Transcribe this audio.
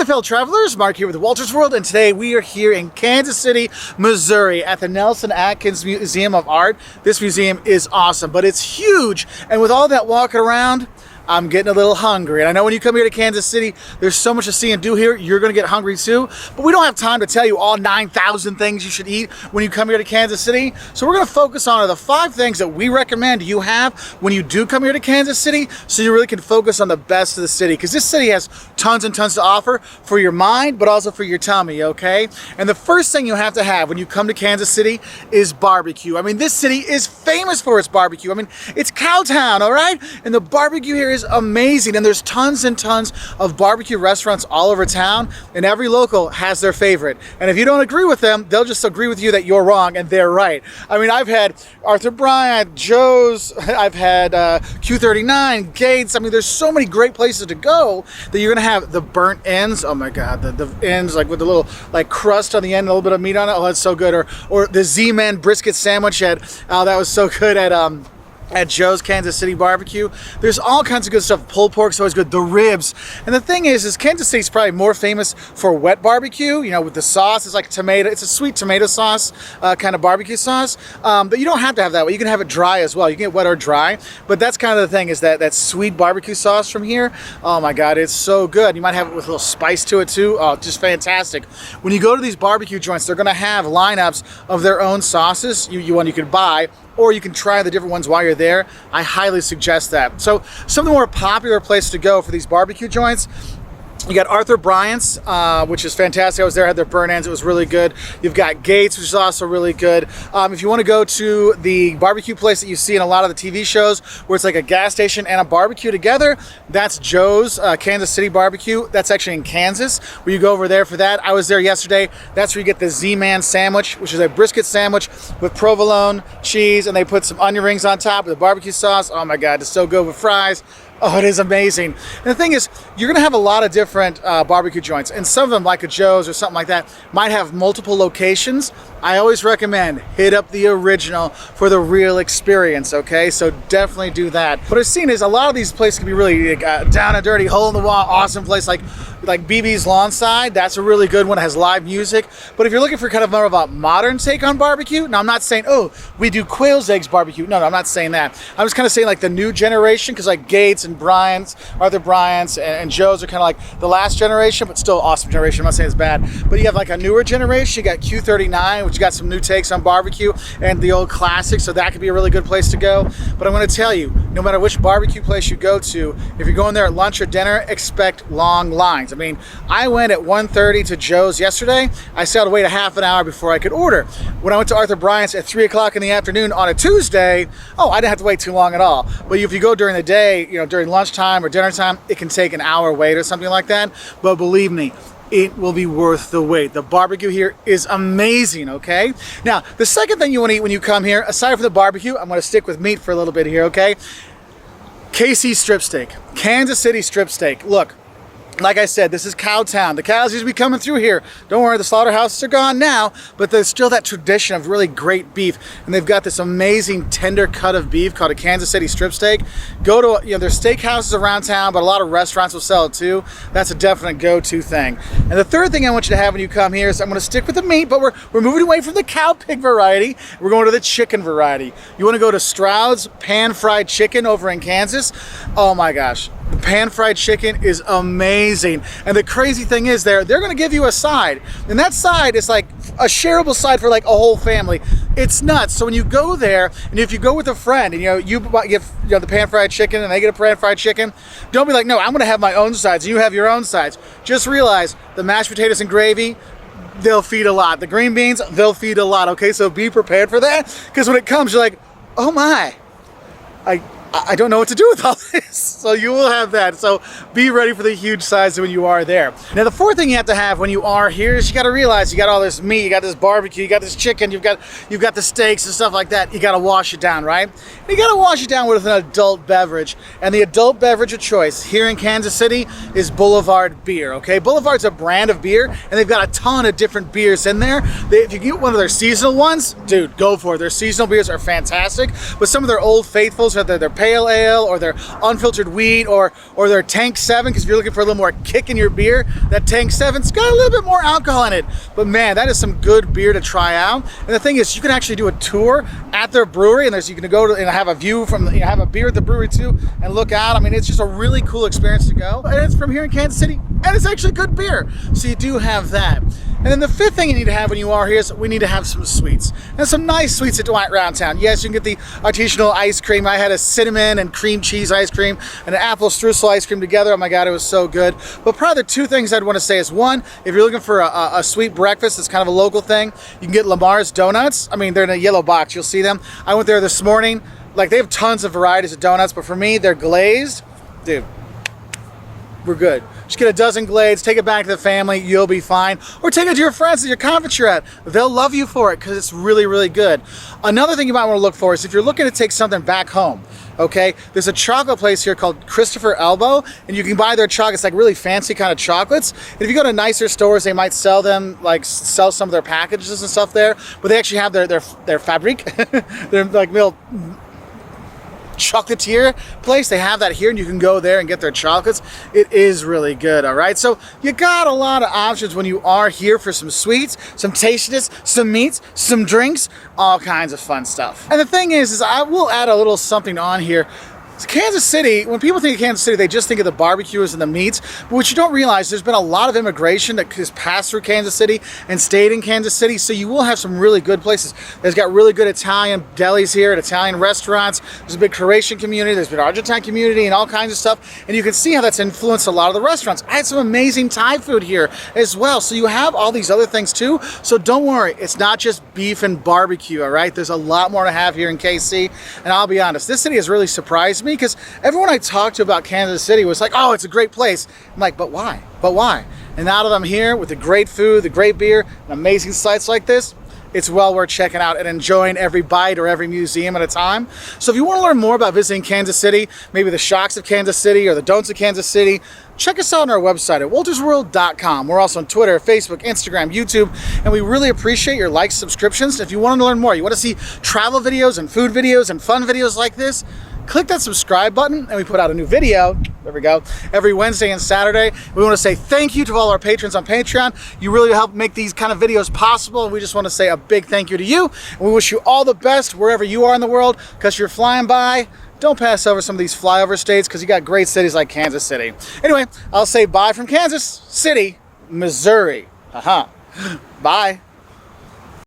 fellow travelers, Mark here with Wolters World, and today we are here in Kansas City, Missouri at the Nelson Atkins Museum of Art. This museum is awesome, but it's huge, and with all that walking around, I'm getting a little hungry. And I know when you come here to Kansas City, there's so much to see and do here, you're gonna get hungry too. But we don't have time to tell you all 9,000 things you should eat when you come here to Kansas City. So we're gonna focus on the 5 things that we recommend you have when you do come here to Kansas City, so you really can focus on the best of the city. Because this city has tons and tons to offer for your mind, but also for your tummy, okay? And the first thing you have to have when you come to Kansas City is barbecue. I mean, this city is famous for its barbecue. I mean, it's Cowtown, all right? And the barbecue here is amazing, and there's tons and tons of barbecue restaurants all over town, and every local has their favorite. And if you don't agree with them, they'll just agree with you that you're wrong and they're right. I mean, I've had Bryant, Joe's, I've had Q39, Gates. I mean, there's so many great places to go that you're gonna have the burnt ends. Oh my God, the ends like with the little like crust on the end, a little bit of meat on it. Oh, that's so good. Or the Z-Man brisket sandwich that was so good at Joe's Kansas City Barbecue. There's all kinds of good stuff. Pulled pork's always good. The ribs. And the thing is Kansas City's probably more famous for wet barbecue, you know, with the sauce. It's like tomato, it's a sweet tomato sauce, kind of barbecue sauce. But you don't have to have that way. You can have it dry as well. You can get wet or dry. But that's kind of the thing, is that sweet barbecue sauce from here. Oh my God, it's so good. You might have it with a little spice to it too. Oh, just fantastic. When you go to these barbecue joints, they're gonna have lineups of their own sauces. You can buy, or you can try the different ones while you're there. I highly suggest that. So some of the more popular places to go for these barbecue joints, you got Bryant's, which is fantastic. I was there, had their burn ends. It was really good. You've got Gates, which is also really good. If you want to go to the barbecue place that you see in a lot of the TV shows, where it's like a gas station and a barbecue together, that's Joe's Kansas City Barbecue. That's actually in Kansas, where you go over there for that. I was there yesterday. That's where you get the Z-Man sandwich, which is a brisket sandwich with provolone cheese, and they put some onion rings on top with the barbecue sauce. Oh my God, it's so good with fries. Oh, it is amazing. And the thing is, you're gonna have a lot of different barbecue joints, and some of them, like a Joe's or something like that, might have multiple locations. I always recommend hit up the original for the real experience, okay? So definitely do that. What I've seen is a lot of these places can be really down and dirty, hole in the wall, awesome place, like BB's Lawnside. That's a really good one. It has live music. But if you're looking for kind of more of a modern take on barbecue, now I'm not saying, oh, we do quail's eggs barbecue. No, I'm not saying that. I'm just kind of saying like the new generation, because like Gates and Bryant's, Bryant's and Joe's are kind of like the last generation, but still awesome generation. I'm not saying it's bad. But you have like a newer generation. You got Q39, which got some new takes on barbecue, and the old classics. So that could be a really good place to go. But I'm going to tell you, no matter which barbecue place you go to, if you're going there at lunch or dinner, expect long lines. I mean, I went at 1:30 to Joe's yesterday. I still had to wait a half an hour before I could order. When I went to Bryant's at 3 o'clock in the afternoon on a Tuesday, oh, I didn't have to wait too long at all. But if you go during the day, you know, during lunchtime or dinner time, it can take an hour wait or something like that. But believe me, it will be worth the wait. The barbecue here is amazing, okay? Now, the second thing you want to eat when you come here, aside from the barbecue, I'm going to stick with meat for a little bit here, okay? KC strip steak, Kansas City strip steak. Look, like I said, this is Cowtown. The cows used to be coming through here. Don't worry, the slaughterhouses are gone now, but there's still that tradition of really great beef. And they've got this amazing tender cut of beef called a Kansas City strip steak. Go to, you know, there's steakhouses around town, but a lot of restaurants will sell it too. That's a definite go-to thing. And the third thing I want you to have when you come here is, I'm going to stick with the meat, but we're moving away from the cow pig variety. We're going to the chicken variety. You want to go to Stroud's pan-fried chicken over in Kansas? Oh my gosh. The pan-fried chicken is amazing. And the crazy thing is they're going to give you a side. And that side is like a shareable side for like a whole family. It's nuts. So when you go there, and if you go with a friend, and you give the pan-fried chicken and they get a pan-fried chicken, don't be like, no, I'm going to have my own sides and you have your own sides. Just realize the mashed potatoes and gravy, they'll feed a lot. The green beans, they'll feed a lot. Okay, so be prepared for that. Because when it comes, you're like, oh my, I don't know what to do with all this. So you will have that. So be ready for the huge size when you are there. Now the fourth thing you have to have when you are here is you got to realize you got all this meat, you got this barbecue, you got this chicken, you've got the steaks and stuff like that. You got to wash it down, right? And you got to wash it down with an adult beverage. And the adult beverage of choice here in Kansas City is Boulevard Beer, okay? Boulevard's a brand of beer, and they've got a ton of different beers in there. If you get one of their seasonal ones, dude, go for it. Their seasonal beers are fantastic. But some of their old faithfuls, their pale ale or their unfiltered wheat or their Tank 7, because if you're looking for a little more kick in your beer, that Tank 7's got a little bit more alcohol in it. But man, that is some good beer to try out. And the thing is, you can actually do a tour at their brewery, and you can go to and have a view from, have a beer at the brewery too and look out. I mean, it's just a really cool experience to go. And it's from here in Kansas City, and it's actually good beer. So you do have that. And then the fifth thing you need to have when you are here is we need to have some sweets. And some nice sweets around town. Yes, you can get the artisanal ice cream. I had a cinnamon and cream cheese ice cream and an apple streusel ice cream together. Oh my God, it was so good. But probably the two things I'd want to say is, one, if you're looking for a sweet breakfast, it's kind of a local thing, you can get Lamar's donuts. I mean, they're in a yellow box. You'll see them. I went there this morning. Like, they have tons of varieties of donuts, but for me, they're glazed. Dude, we're good. Just get a dozen glades, take it back to the family, you'll be fine. Or take it to your friends at your conference you're at. They'll love you for it because it's really, really good. Another thing you might want to look for is if you're looking to take something back home, okay? There's a chocolate place here called Christopher Elbow, and you can buy their chocolates, like really fancy kind of chocolates. And if you go to nicer stores, they might sell them, like sell some of their packages and stuff there, but they actually have their fabric, their like little chocolatier place. They have that here, and you can go there and get their chocolates. It is really good. All right, so you got a lot of options when you are here for some sweets, some tastiness, some meats, some drinks, all kinds of fun stuff. And the thing is I will add a little something on here. Kansas City, when people think of Kansas City, they just think of the barbecues and the meats, but what you don't realize, there's been a lot of immigration that has passed through Kansas City and stayed in Kansas City, so you will have some really good places. There's got really good Italian delis here and Italian restaurants. There's a big Croatian community, there's been an Argentine community and all kinds of stuff, and you can see how that's influenced a lot of the restaurants. I had some amazing Thai food here as well, so you have all these other things too, so don't worry, it's not just beef and barbecue, all right? There's a lot more to have here in KC, and I'll be honest, this city has really surprised me, because everyone I talked to about Kansas City was like, oh, it's a great place. I'm like, but why? But why? And now that I'm here with the great food, the great beer, and amazing sights like this, it's well worth checking out and enjoying every bite or every museum at a time. So if you want to learn more about visiting Kansas City, maybe the shocks of Kansas City or the don'ts of Kansas City, check us out on our website at woltersworld.com. We're also on Twitter, Facebook, Instagram, YouTube, and we really appreciate your likes, subscriptions. If you want to learn more, you want to see travel videos and food videos and fun videos like this, click that subscribe button, and we put out a new video, there we go, every Wednesday and Saturday. We want to say thank you to all our patrons on Patreon. You really help make these kind of videos possible, and we just want to say a big thank you to you. And we wish you all the best wherever you are in the world, because you're flying by. Don't pass over some of these flyover states, because you got great cities like Kansas City. Anyway, I'll say bye from Kansas City, Missouri. Bye.